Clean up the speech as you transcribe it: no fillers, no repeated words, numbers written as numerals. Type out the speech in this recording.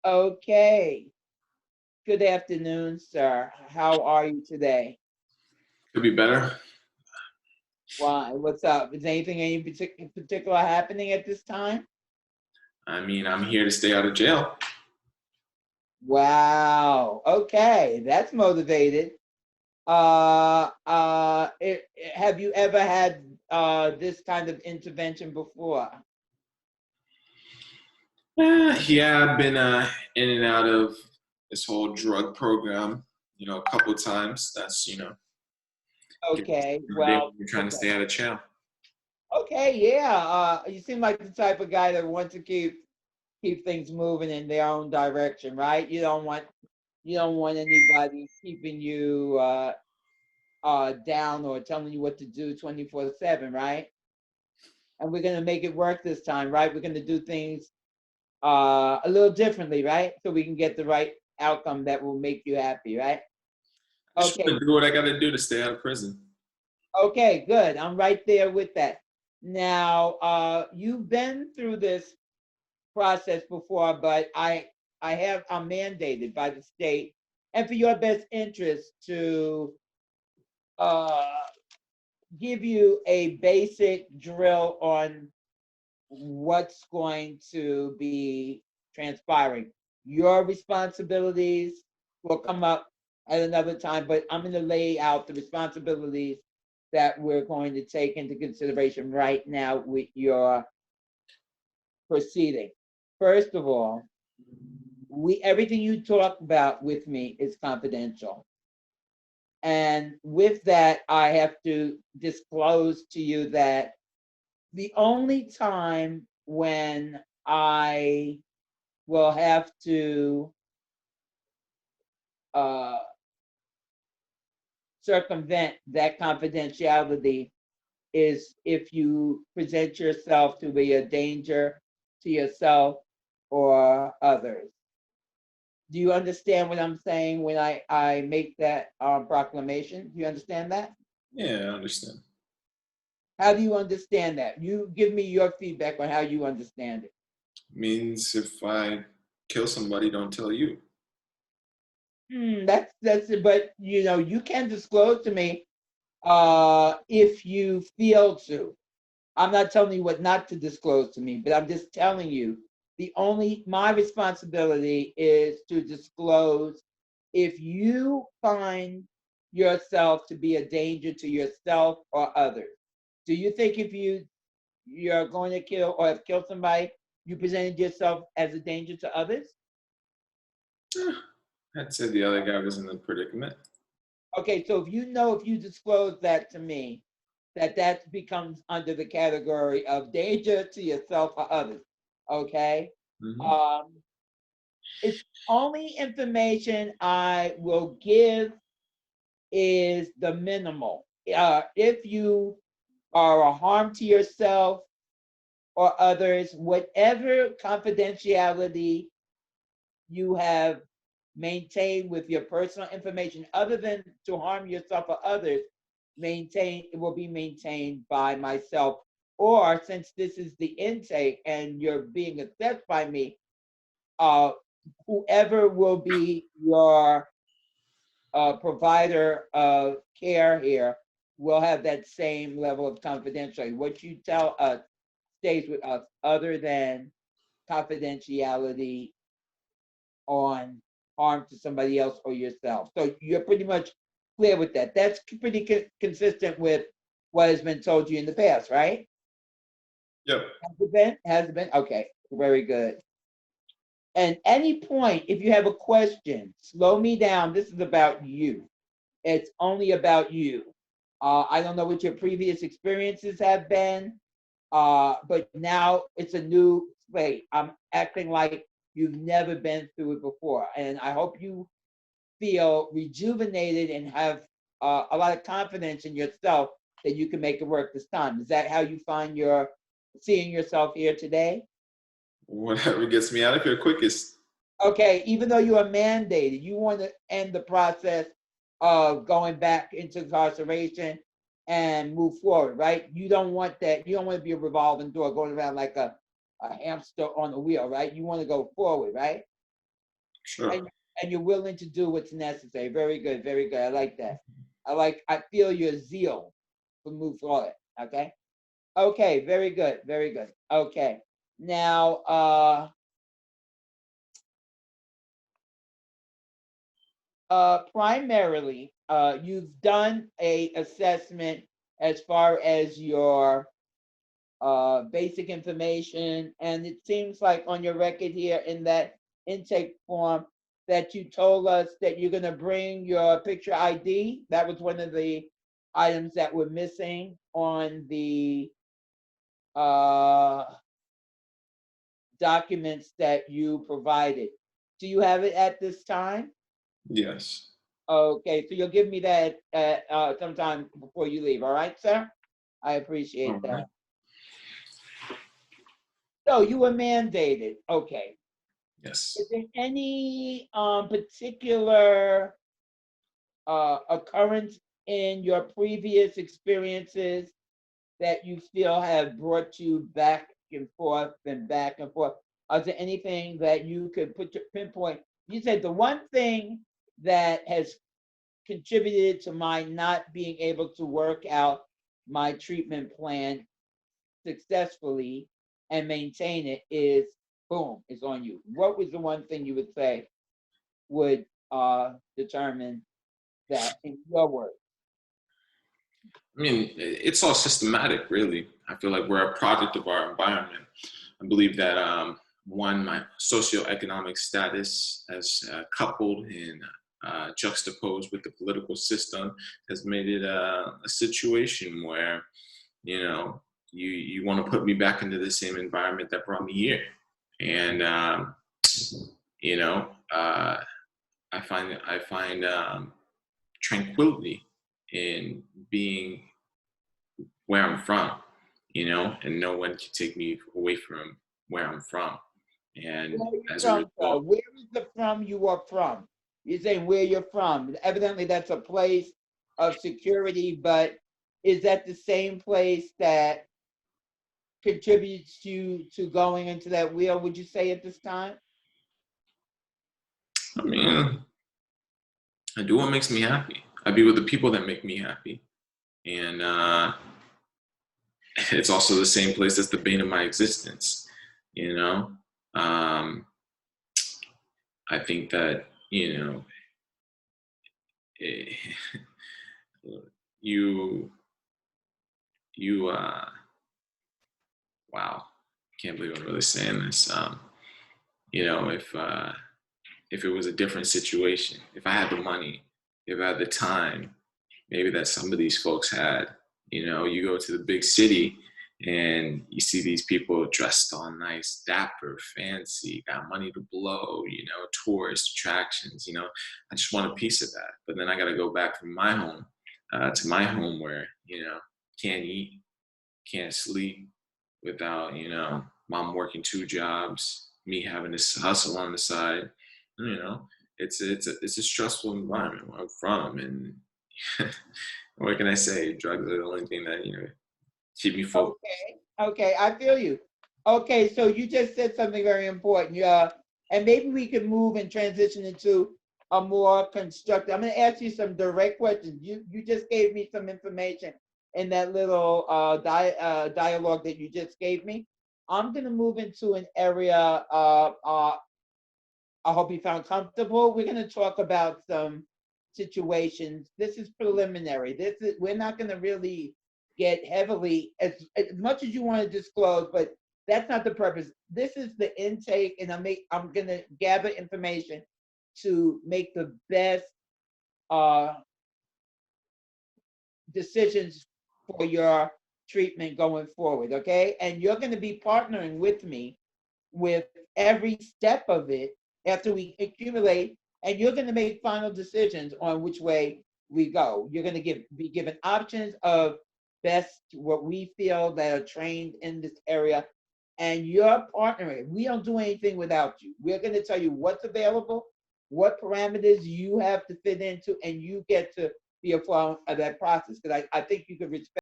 Okay. Good afternoon, sir. How are you today? Could be better. Why? What's up? Is anything any particular happening at this time? I mean, I'm here to stay out of jail. Wow. Okay, that's motivated. Have you ever had this kind of intervention before? Yeah, I've been in and out of this whole drug program, a couple of times. That's, get Okay. when Well, you're trying to okay. stay out of jail. Okay, yeah. You seem like the type of guy that wants to keep things moving in their own direction, right? You don't want anybody keeping you down or telling you what to do 24/7, right? And we're gonna make it work this time, right? We're gonna do things a little differently, right? So we can get the right outcome that will make you happy, right? I just Okay, want to do what I got to do to stay out of prison. okay, good. I'm right there with that. Now, you've been through this process before, but I'm mandated by the state and for your best interest to uh, give you a basic drill on what's going to be transpiring. Your responsibilities will come up at another time, but I'm going to lay out the responsibilities that we're going to take into consideration right now with your proceeding. First of all, we everything you talk about with me is confidential. And with that, I have to disclose to you that the only time when I will have to uh, circumvent that confidentiality is if you present yourself to be a danger to yourself or others. Do you understand what I'm saying when I make that proclamation? Do you understand that? Yeah, I understand. How do you understand that? You give me your feedback on how you understand it. Means if I kill somebody, don't tell you. That's it. But you can disclose to me if you feel to. I'm not telling you what not to disclose to me, but I'm just telling you my responsibility is to disclose if you find yourself to be a danger to yourself or others. Do you think if you're going to kill or have killed somebody, you presented yourself as a danger to others? Eh, I'd say the other guy was in a predicament. Okay, so if you disclose that to me, that becomes under the category of danger to yourself or others. Okay, Hmm. um, it's only information I will give is the minimal. If you are a harm to yourself or others, whatever confidentiality you have maintained with your personal information, other than to harm yourself or others, it will be maintained by myself. Or since this is the intake and you're being assessed by me, uh, whoever will be your provider of care here will have that same level of confidentiality. What you tell us stays with us, other than confidentiality on harm to somebody else or yourself. So you're pretty much clear with that. That's pretty consistent with what has been told you in the past, right? Yep. Has it been? Has it been? Okay, very good. And any point, if you have a question, slow me down. This is about you. It's only about you. I don't know what your previous experiences have been, but now it's a new slate. I'm acting like you've never been through it before, and I hope you feel rejuvenated and have a lot of confidence in yourself that you can make it work this time. Is that how you find your seeing yourself here today? Whatever gets me out of here quickest. Okay, even though you are mandated, you want to end the process of going back into incarceration and move forward, right? You don't want that. You don't want to be a revolving door going around like a hamster on a wheel, right? You want to go forward, right? Sure. and you're willing to do what's necessary. Very good, very good. I like that. I feel your zeal to move forward. Okay. Okay, very good, very good. Okay. Now, primarily, you've done a assessment as far as your basic information, and it seems like on your record here in that intake form that you told us that you're going to bring your picture ID. That was one of the items that were missing on the uh, documents that you provided. Do you have it at this time? Yes. Okay, so you'll give me that sometime before you leave. All right, sir? I All appreciate right. that. So you were mandated. Okay. Is Yes. there any particular occurrence in your previous experiences that you feel have brought you back and forth and back and forth? Is there anything that you could pinpoint? You said the one thing that has contributed to my not being able to work out my treatment plan successfully and maintain it is boom, it's on you. What was the one thing you would say would determine that in your words? I mean, it's all systematic, really. I feel like we're a product of our environment. I believe that one, my socioeconomic status, as coupled and juxtaposed with the political system, has made it a situation where, you know, you want to put me back into the same environment that brought me here, and you know, I find tranquility in being where I'm from, and no one can take me away from where I'm from. And Where are you as a from, sir? result, Where is the from you are from? You're saying where you're from. Evidently, that's a place of security, but is that the same place that contributes to going into that wheel, would you say at this time? I mean, I do what makes me happy. I be with the people that make me happy. And it's also the same place that's the bane of my existence, you know? Um, I think that, eh, you, you, wow, can't believe I'm really saying this. You know, if it was a different situation, if I had the money, if I had the time, maybe that some of these folks had, you go to the big city and you see these people dressed all nice, dapper, fancy, got money to blow, tourist attractions, I just want a piece of that. But then I got to go back from my home to my home where, can't eat, can't sleep without, mom working two jobs, me having this hustle on the side. You know, it's a stressful environment where I'm from, and what can I say? Drugs are the only thing that keep me focused. Okay, okay, I feel you. Okay, so you just said something very important. Yeah, and maybe we can move and transition into a more constructive. I'm going to ask you some direct questions. You just gave me some information in that little dialogue that you just gave me. I'm going to move into an area. I hope you found comfortable. We're going to talk about some situations. This is preliminary. We're not going to really get heavily as much as you want to disclose, but that's not the purpose. This is the intake, and I'm going to gather information to make the best uh, decisions for your treatment going forward. Okay, and you're going to be partnering with me with every step of it after we accumulate, and you're going to make final decisions on which way we go. You're going to be given options of best what we feel that are trained in this area, and you're partnering. We don't do anything without you. We're going to tell you what's available, what parameters you have to fit into, and you get to be a part of that process. Because I think you can respect